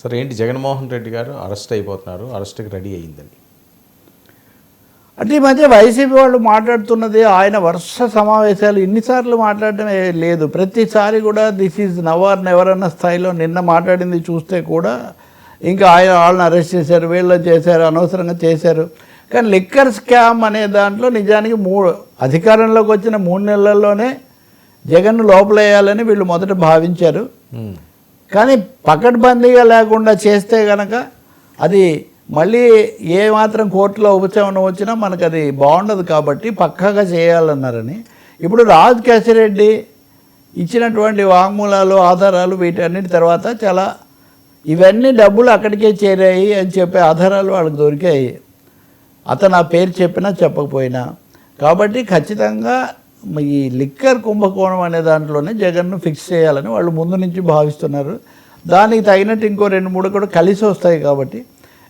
సరే ఏంటి జగన్మోహన్ రెడ్డి గారు అరెస్ట్ అయిపోతున్నారు, అరెస్ట్కి రెడీ అయ్యిందని. అంటే ఈ మధ్య వైసీపీ వాళ్ళు మాట్లాడుతున్నది ఆయన వరుస సమావేశాలు ఇన్నిసార్లు మాట్లాడటం లేదు. ప్రతిసారి కూడా దిస్ ఈజ్ నవర్ నెవర్ అన్న స్థాయిలో నిన్న మాట్లాడింది చూస్తే కూడా ఇంకా ఆయన వాళ్ళని అరెస్ట్ చేశారు, వీళ్ళని చేశారు, అనవసరంగా చేశారు. కానీ లిక్కర్ స్కామ్ అనే దాంట్లో నిజానికి అధికారంలోకి వచ్చిన 3 నెలల్లోనే జగన్ లోపలేయాలని వీళ్ళు మొదట భావించారు. కానీ పకడ్బందీగా లేకుండా చేస్తే కనుక అది మళ్ళీ ఏమాత్రం కోర్టులో ఉపశమనం వచ్చినా మనకు అది బాగుండదు కాబట్టి పక్కాగా చేయాలన్నారని ఇప్పుడు రాజ్ కేశిరెడ్డి ఇచ్చినటువంటి వాంగ్మూలాలు ఆధారాలు వీటన్నిటి తర్వాత చాలా ఇవన్నీ డబ్బులు అక్కడికే చేరాయి అని చెప్పే ఆధారాలు వాళ్ళకి దొరికాయి, అతను ఆ పేరు చెప్పినా చెప్పకపోయినా. కాబట్టి ఖచ్చితంగా ఈ లిక్కర్ కుంభకోణం అనే దాంట్లోనే జగన్ను ఫిక్స్ చేయాలని వాళ్ళు ముందు నుంచి భావిస్తున్నారు. దానికి తగినట్టు ఇంకో 2-3 కూడా కలిసి వస్తాయి కాబట్టి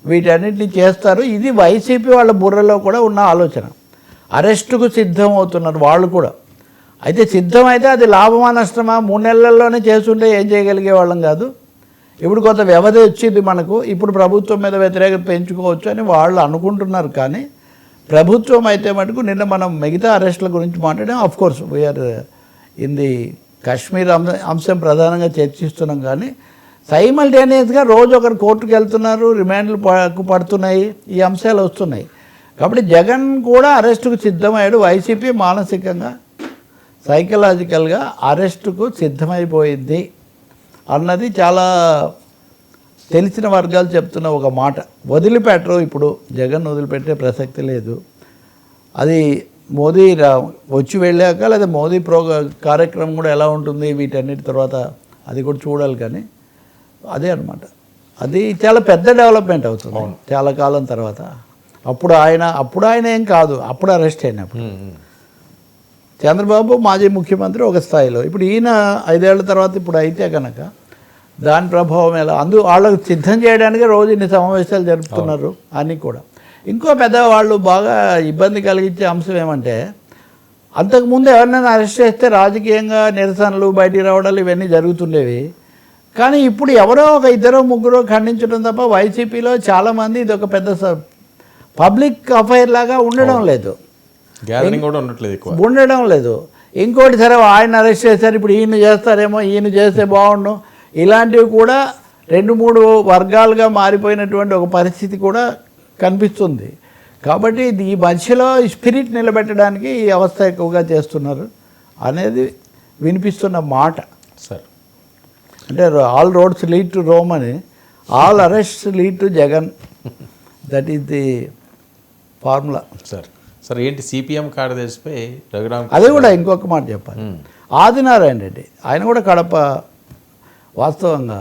వీటన్నిటిని చేస్తారు. ఇది వైసీపీ వాళ్ళ బుర్రలో కూడా ఉన్న ఆలోచన. అరెస్టుకు సిద్ధం అవుతున్నారు వాళ్ళు కూడా. అయితే సిద్ధమైతే అది లాభమా నష్టమా 3 నెలల్లోనే చేస్తుంటే ఏం చేయగలిగే వాళ్ళం కాదు. ఇప్పుడు కొంత వ్యవధి వచ్చింది మనకు, ఇప్పుడు ప్రభుత్వం మీద వ్యతిరేకత పెంచుకోవచ్చు అని వాళ్ళు అనుకుంటున్నారు. కానీ ప్రభుత్వం అయితే మటుకు నిన్న మనం మిగతా అరెస్టుల గురించి మాట్లాడాం. Of course we are in the Kashmir అంశం ప్రధానంగా చర్చిస్తున్నాం. కానీ సైమల్టేనియస్గా రోజు ఒకరు కోర్టుకు వెళ్తున్నారు, రిమాండ్లు పడుతున్నాయి, ఈ అంశాలు వస్తున్నాయి. కాబట్టి జగన్ కూడా అరెస్టుకు సిద్ధమయ్యాడు. వైసీపీ మానసికంగా సైకలాజికల్గా అరెస్టుకు సిద్ధమైపోయింది అన్నది చాలా తెలిసిన వర్గాలు చెప్తున్న ఒక మాట. వదిలిపెట్టరు, ఇప్పుడు జగన్ వదిలిపెట్టే ప్రసక్తి లేదు. అది మోదీ వచ్చి వెళ్ళాక లేదా మోదీ కార్యక్రమం కూడా ఎలా ఉంటుంది వీటన్నిటి తర్వాత అది కూడా చూడాలి. కానీ అదే అనమాట, అది చాలా పెద్ద డెవలప్మెంట్ అవుతుంది చాలా కాలం తర్వాత. అప్పుడు ఆయన ఏం కాదు, అప్పుడు అరెస్ట్ అయినప్పుడు చంద్రబాబు మాజీ ముఖ్యమంత్రి ఒక స్థాయిలో, ఇప్పుడు ఈయన 5 ఏళ్ల తర్వాత ఇప్పుడు అయితే కనుక దాని ప్రభావం ఎలా వాళ్ళకు సిద్ధం చేయడానికి రోజు ఇన్ని సమావేశాలు జరుపుతున్నారు అని కూడా. ఇంకో పెద్ద వాళ్ళు బాగా ఇబ్బంది కలిగించే అంశం ఏమంటే, అంతకుముందు ఎవరినైనా అరెస్ట్ చేస్తే రాజకీయంగా నిరసనలు బయటికి రావడాలు ఇవన్నీ జరుగుతుండేవి. కానీ ఇప్పుడు ఎవరో ఒక 2-3 ఖండించడం తప్ప వైసీపీలో చాలామంది ఇది ఒక పెద్ద పబ్లిక్ అఫైర్ లాగా ఉండడం లేదు. ఇంకోటి సరే ఆయన అరెస్ట్ చేశారు, ఇప్పుడు ఈయన చేస్తారేమో, ఈయన చేస్తే బాగుండు, ఇలాంటివి కూడా 2-3 వర్గాలుగా మారిపోయినటువంటి ఒక పరిస్థితి కూడా కనిపిస్తుంది. కాబట్టి ఈ మధ్యలో స్పిరిట్ నిలబెట్టడానికి ఈ అవస్థ ఎక్కువగా చేస్తున్నారు అనేది వినిపిస్తున్న మాట. సార్ అంటే all roads lead to Rome అని, all arrests lead to Jagan, that is the formula. Sir ఏంటి సిపిఎం కార్యదర్శిపై రఘురామ్, అదే కూడా ఇంకొక మాట చెప్పాలి. ఆదినారాయణ రెడ్డి ఆయన కూడా కడప వాస్తవంగా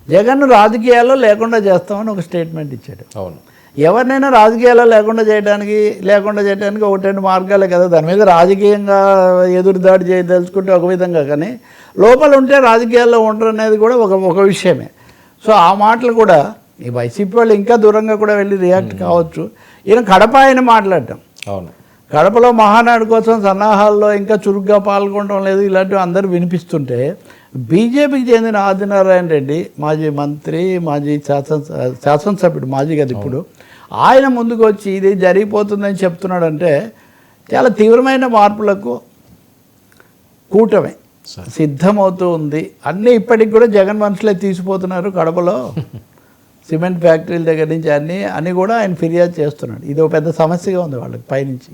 జగన్ రాజకీయాల్లో లేకుండా చేస్తామని ఒక స్టేట్మెంట్ ఇచ్చాడు. అవును, ఎవరినైనా రాజకీయాల్లో లేకుండా చేయడానికి 1-2 మార్గాలే కదా. దాని మీద రాజకీయంగా ఎదురుదాడి చేయదలుచుకుంటే ఒక విధంగా, కానీ లోపల ఉంటే రాజకీయాల్లో ఉండరు అనేది కూడా ఒక విషయమే. సో ఆ మాటలు కూడా ఈ వైసీపీ వాళ్ళు ఇంకా దూరంగా కూడా వెళ్ళి రియాక్ట్ కావచ్చు. ఈయన కడప ఆయన మాట్లాడటం, అవును, కడపలో మహానాడు కోసం సన్నాహాల్లో ఇంకా చురుగ్గా పాల్గొనడం లేదు, ఇలాంటివి అందరూ వినిపిస్తుంటే బీజేపీకి చెందిన ఆదినారాయణ రెడ్డి మాజీ మంత్రి, మాజీ శాసనసభ్యుడు, మాజీ కదా ఇప్పుడు, ఆయన ముందుకు వచ్చి ఇది జరిగిపోతుందని చెప్తున్నాడంటే చాలా తీవ్రమైన మార్పులకు కూటమి సిద్ధమవుతూ ఉంది. అన్నీ ఇప్పటికి కూడా జగన్ మనుషులే తీసిపోతున్నారు కడపలో, సిమెంట్ ఫ్యాక్టరీల దగ్గర నుంచి అన్నీ కూడా ఆయన ఫిర్యాదు చేస్తున్నాడు. ఇది ఒక పెద్ద సమస్యగా ఉంది వాళ్ళకి పైనుంచి.